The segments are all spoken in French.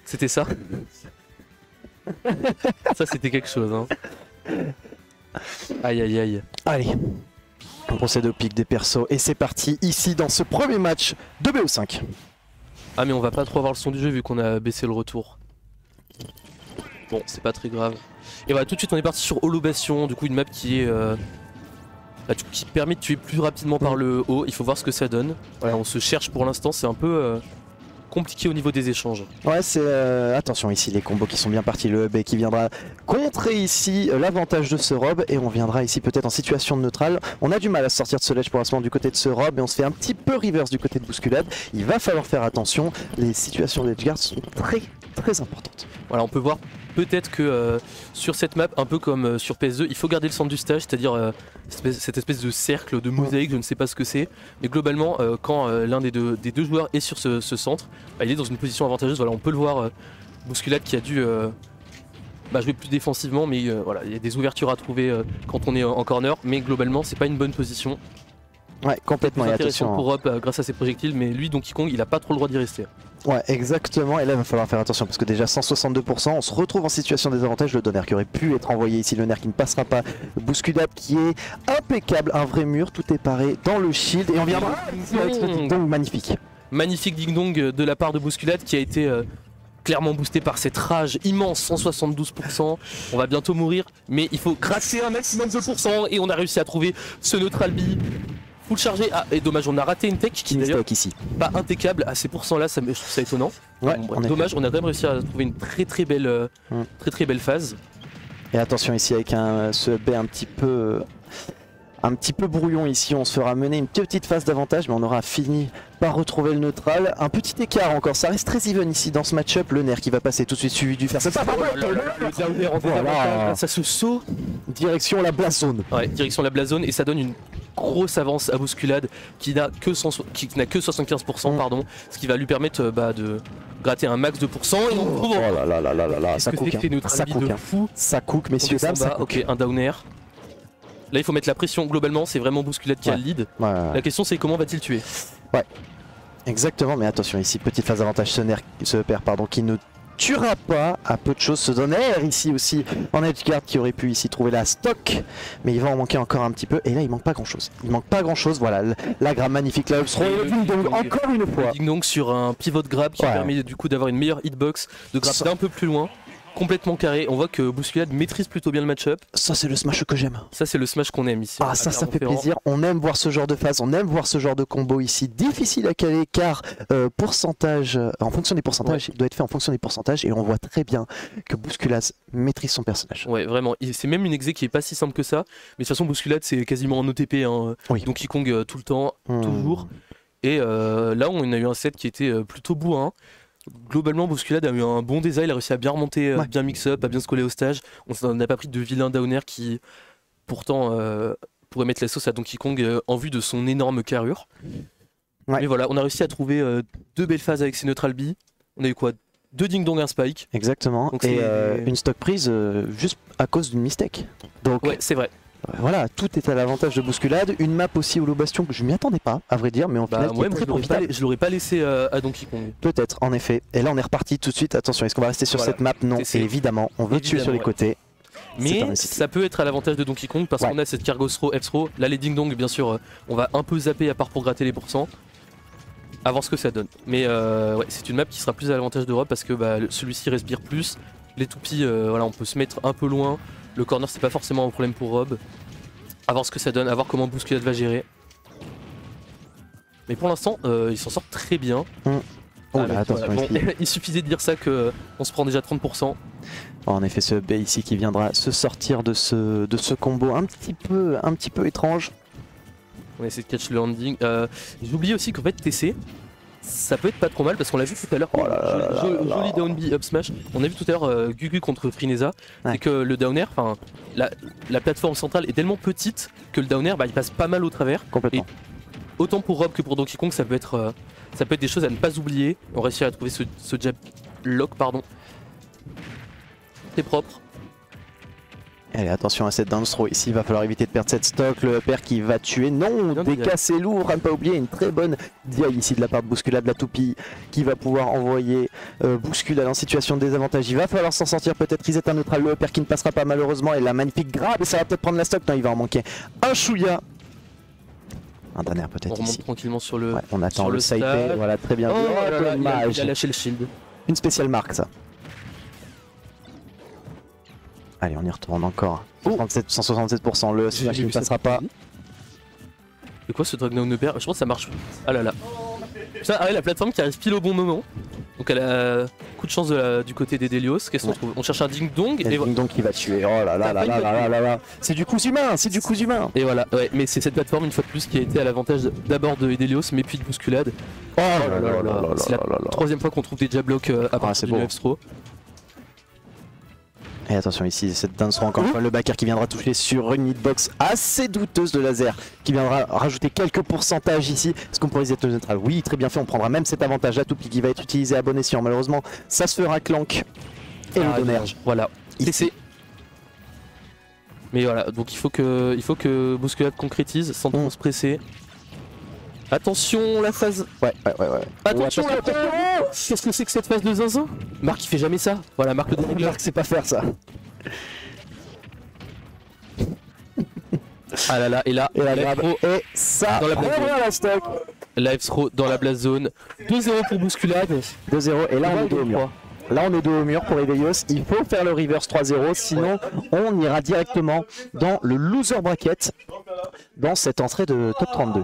C'était ça. Ça c'était quelque chose hein. Aïe aïe aïe. Allez, on procède au pic des persos et c'est parti ici dans ce premier match de BO5. Ah mais on va pas trop avoir le son du jeu vu qu'on a baissé le retour. Bon c'est pas très grave. Et voilà tout de suite on est parti sur Holobation, du coup une map qui est qui permet de tuer plus rapidement par le haut. Il faut voir ce que ça donne. Voilà, on se cherche pour l'instant, c'est un peu compliqué au niveau des échanges. Ouais, c'est attention ici les combos qui sont bien partis, le hub qui viendra contrer ici l'avantage de ce rob et on viendra ici peut-être en situation de neutrale. On a du mal à sortir de ce ledge pour l'instant du côté de ce rob et on se fait un petit peu reverse du côté de bousculade. Il va falloir faire attention, les situations de edgeguard sont très importantes. Voilà, on peut voir peut-être que sur cette map, un peu comme sur PS2, il faut garder le centre du stage, c'est-à-dire cette espèce de cercle de mosaïque, je ne sais pas ce que c'est, mais globalement, quand l'un des deux joueurs est sur ce centre, bah, il est dans une position avantageuse. Voilà, on peut le voir, Bousculade qui a dû jouer plus défensivement, mais voilà, il y a des ouvertures à trouver quand on est en corner, mais globalement, c'est pas une bonne position. Ouais, complètement. C'est intéressant pour Hop grâce à ses projectiles, mais lui, Donkey Kong, il a pas trop le droit d'y rester. Ouais, exactement, et là il va falloir faire attention parce que déjà 162%, on se retrouve en situation de désavantage. Le Donner qui aurait pu être envoyé ici, le nerf qui ne passera pas, le Bousculade qui est impeccable, un vrai mur, tout est paré dans le shield et on viendra donc magnifique. Magnifique ding dong de la part de Bousculade qui a été clairement boosté par cette rage immense, 172%. On va bientôt mourir, mais il faut gratter un maximum de % et on a réussi à trouver ce neutral B. Full chargé. Ah, et dommage, on a raté une tech qui d'ailleurs ici pas impeccable à ces pourcents là, je trouve ça étonnant. Ouais, bon, dommage, on a quand même réussi à trouver une très belle phase. Et attention ici avec ce B un petit peu brouillon ici, on se fera mener une petite phase d'avantage, mais on aura fini par retrouver le neutral. Un petit écart encore, ça reste très even ici dans ce match-up. Le nerf qui va passer tout de suite suivi du fer. C'est pas le downer en voilà. Ça se saut. Direction la Blast Zone. Ouais, direction la Blast Zone et ça donne une grosse avance à Bousculade qui n'a que 75%, pardon, ce qui va lui permettre de gratter un max de pourcents. Et on trouve. Oh là là, ça cook, ça cook, messieurs dames. Ok, un downer. Là il faut mettre la pression, globalement c'est vraiment Bousculade qui a le lead. Ouais. La question c'est comment va-t-il tuer? Ouais, exactement, mais attention ici, petite phase d'avantage, ce père qui ne tuera pas à peu de choses. Ce Donner ici aussi en edgeguard qui aurait pu ici trouver la stock, mais il va en manquer encore un petit peu et là il manque pas grand chose. Voilà, la grab magnifique là, le ding dong encore une fois. Ding dong sur un pivot grab qui permet du coup d'avoir une meilleure hitbox, de grab d'un peu plus loin. Complètement carré, on voit que Bousculade maîtrise plutôt bien le match-up. Ça c'est le smash que j'aime. Ça c'est le smash qu'on aime ici. Ah ça fait plaisir, on aime voir ce genre de phase, on aime voir ce genre de combo ici. Difficile à caler car pourcentage, en fonction des pourcentages, il doit être fait en fonction des pourcentages et on voit très bien que Bousculade maîtrise son personnage. Ouais vraiment, c'est même une exé qui est pas si simple que ça, mais de toute façon Bousculade c'est quasiment en OTP, hein. Donkey Kong tout le temps, toujours. Et là on a eu un set qui était plutôt bourrin. Globalement, Bousculade a eu un bon design, il a réussi à bien remonter, bien mix-up, à bien se coller au stage. On n'a pas pris de vilain downer qui, pourtant, pourrait mettre la sauce à Donkey Kong en vue de son énorme carrure. Mais voilà, on a réussi à trouver deux belles phases avec ses neutral B. On a eu quoi? Deux ding-dong, un spike. Exactement, donc et une stock prise juste à cause d'une mistake. Donc, ouais, c'est vrai. Voilà, tout est à l'avantage de Bousculade. Une map aussi Holobation que je m'y attendais pas, à vrai dire, mais en final, très profitable. Je l'aurais pas laissé à Donkey Kong. Peut-être, en effet. Et là, on est reparti tout de suite. Attention, est-ce qu'on va rester sur cette map? Non, et évidemment, on veut tuer sur les côtés. Mais ça peut être à l'avantage de Donkey Kong parce qu'on a cette cargo throw, F-throw. Là, les ding-dong, bien sûr, on va un peu zapper à part pour gratter les pourcents. À voir ce que ça donne. Mais ouais, c'est une map qui sera plus à l'avantage d'Europe parce que celui-ci respire plus. Les toupies, voilà, on peut se mettre un peu loin. Le corner, c'est pas forcément un problème pour Rob. A voir ce que ça donne, à voir comment Bousculade va gérer. Mais pour l'instant, il s'en sort très bien. Attention, bon, il suffisait de dire ça qu'on se prend déjà 30%. En effet, ce B ici qui viendra se sortir de ce combo un petit peu étrange. On essaie de catch le landing. J'oublie aussi qu'en fait TC, ça peut être pas trop mal parce qu'on l'a vu tout à l'heure. Joli down B up smash. On a vu tout à l'heure Gugu contre Frineza. C'est que le downer, enfin la plateforme centrale est tellement petite que le downer il passe pas mal au travers. Complètement. Et autant pour Rob que pour Donkey Kong, ça peut être des choses à ne pas oublier. On réussit à trouver ce jab lock, pardon. Très propre. Allez, attention à cette down throw ici, il va falloir éviter de perdre cette stock. Le upper qui va tuer. Non, dégâts c'est lourd. À ne pas oublier une très bonne DI ici de la part de Bousculade, la toupie qui va pouvoir envoyer Bousculade en situation de désavantage. Il va falloir s'en sortir, peut-être reset un neutral. Le upper qui ne passera pas malheureusement. Et la magnifique grab, et ça va peut-être prendre la stock. Non, il va en manquer un chouïa. Un dernier peut-être ici. On remonte tranquillement sur le. Ouais, on attend le side stack. P. Voilà, très bien. Oh, il a lâché le shield. Une spéciale marque ça. Allez, on y retourne encore. 167%, le smash ne passera pas. C'est quoi ce Dragon Upper? Je pense que ça marche. Ah là là. Ça, la plateforme qui arrive pile au bon moment. Donc elle a coup de chance du côté des Delios. Qu'est-ce qu'on trouve? On cherche un Ding Dong. Et Ding Dong qui va tuer. Oh là là là là là là là. C'est du coup humain, c'est du coup humain. Et voilà, ouais, mais c'est cette plateforme une fois de plus qui a été à l'avantage d'abord de Delios, mais puis de Bousculade. Oh là là là là. C'est la troisième fois qu'on trouve des jabblocks à partir du F-Throw. Et attention ici, cette dance encore une fois, le backer qui viendra toucher sur une hitbox assez douteuse de laser, qui viendra rajouter quelques pourcentages ici. Est-ce qu'on pourrait reset neutral? Oui, très bien fait, on prendra même cet avantage là, Toupie qui va être utilisé à bon escient. Malheureusement, ça se fera clank. Et le donner. Voilà, ici. Mais voilà, donc il faut que Bousculade concrétise sans trop se presser. Attention la phase. Ouais. Attention la phase. Qu'est-ce que c'est que cette phase de zinzin? Marc il fait jamais ça. Voilà, Marc le dérèglement. Marc sait pas faire ça. Ah là là, et là la grab. Et ça dans la blast zone. La stock. Live throw dans la blast zone. 2-0 pour Bousculade. 2-0 et là on est dos au mur. Là on est dos au mur pour Eveios. Il faut faire le reverse 3-0, sinon on ira directement dans le loser bracket dans cette entrée de top 32.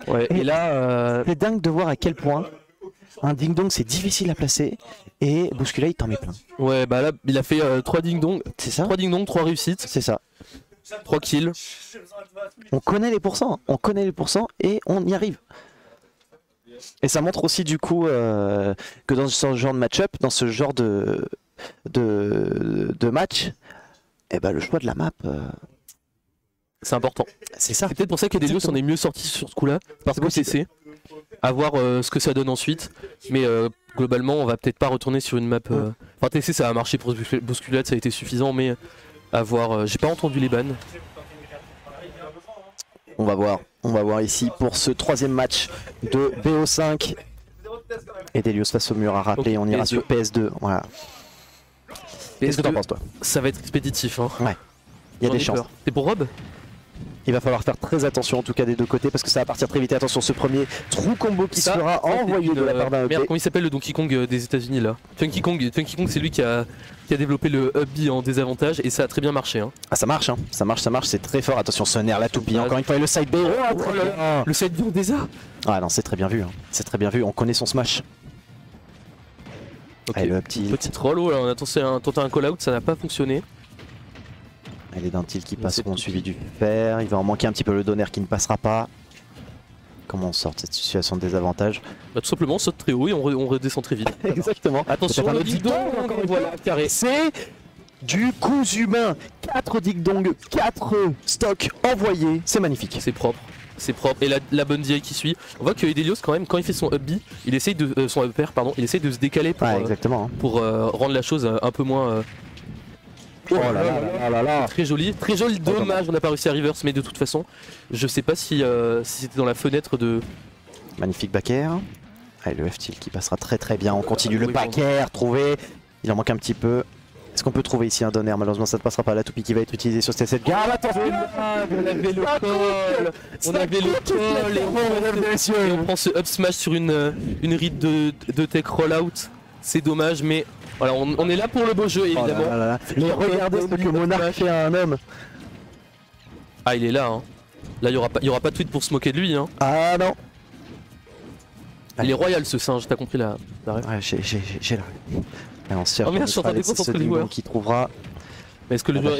Ouais, et là, c'est dingue de voir à quel point un ding dong c'est difficile à placer et Bousculade il t'en met plein. Ouais, bah là il a fait 3 ding dong, c'est ça. 3 ding dong, 3 réussites, c'est ça. 3 kills. On connaît les pourcents, et on y arrive. Et ça montre aussi du coup que dans ce genre de match-up, dans ce genre de match, et ben le choix de la map. C'est important. C'est ça. C'est peut-être pour ça qu'Edelios en est mieux sorti sur ce coup-là, parce que TC. À voir ce que ça donne ensuite. Mais globalement, on va peut-être pas retourner sur une map. Enfin, TC ça a marché pour Bousculade, ça a été suffisant, mais à voir. J'ai pas entendu les bans. On va voir ici pour ce troisième match de BO5. Edelios face au mur à rappeler, on ira sur PS2. Voilà. Qu'est-ce que t'en penses toi? Ça va être expéditif. Hein. Ouais. Il y a des chances. C'est pour Rob? Il va falloir faire très attention en tout cas des deux côtés parce que ça va partir très vite. Attention ce premier trou combo qui sera envoyé de la part d'un EP. Merde, comment il s'appelle le Donkey Kong des États-Unis là? Funky Kong c'est lui qui a développé le up B en désavantage et ça a très bien marché. Hein. Ah ça marche, c'est très fort. Attention Sonner, la toupie, encore une fois et le side B. Le side B déjà. Ah non c'est très bien vu, c'est très bien vu, on connaît son smash. Okay. Allez, le petit troll, on a tenté un call out, ça n'a pas fonctionné. Elle est d'un tilt qui passeront suivi du fer, il va en manquer un petit peu le donner qui ne passera pas. Comment on sort de cette situation de désavantage? Bah, tout simplement on saute très haut et on redescend très vite. Exactement. Attention le ding dong, encore une fois, carré. C'est du coup humain, 4 ding dong, 4 stocks envoyés, c'est magnifique. C'est propre. C'est propre, et la bonne DI qui suit. On voit que Edelios quand même, quand il fait son up B, il essaye de son upper, pardon, il essaye de se décaler pour, pour rendre la chose un peu moins. Oh là là. Très joli, dommage, on n'a pas réussi à reverse, mais de toute façon, je sais pas si c'était dans la fenêtre de. Magnifique backer. Allez, le F-tilt qui passera très bien. On continue le backer, trouvé. Il en manque un petit peu. Est-ce qu'on peut trouver ici un donner? Malheureusement ça ne passera pas, la toupie qui va être utilisée sur cette garde. Attention, on avait le call, et on prend ce up smash sur une read de tech rollout. C'est dommage, mais voilà, on est là pour le beau jeu évidemment. Oh là. Mais regardez ce que Monarch fait à un homme. Ah il est là hein. Là il y aura pas de tweet pour se moquer de lui hein. Ah non. Il est royal ce singe, t'as compris la ref? Ouais, j'ai la. On se merde, je suis en train de déconcentrer le joueur qui trouvera. Mais est-ce que le joueur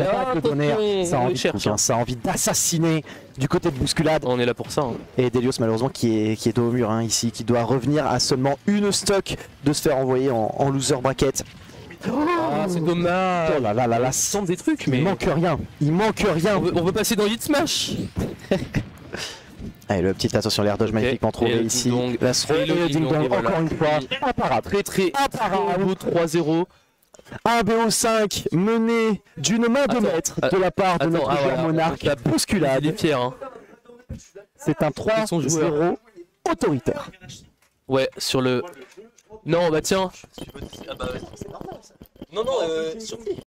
ça a envie d'assassiner du côté de Bousculade. On est là pour ça. Hein. Et Delios malheureusement qui est dos au mur hein, ici, qui doit revenir à seulement une stock de se faire envoyer en loser bracket. Ah, c'est dommage. Oh là là là là, sans des trucs, mais il manque rien. On veut passer dans Hit Smash. Allez, le petit attention, l'air dodge magnifiquement trouvé ici. La throw, le ding dong, encore une fois. Apparat, très beau 3-0. Un BO5 mené d'une main de maître de la part de notre joueur monarque. La bousculade. Il est fier. Hein. C'est un 3-0 autoritaire. Ouais, sur le... Non, bah tiens. Non, non,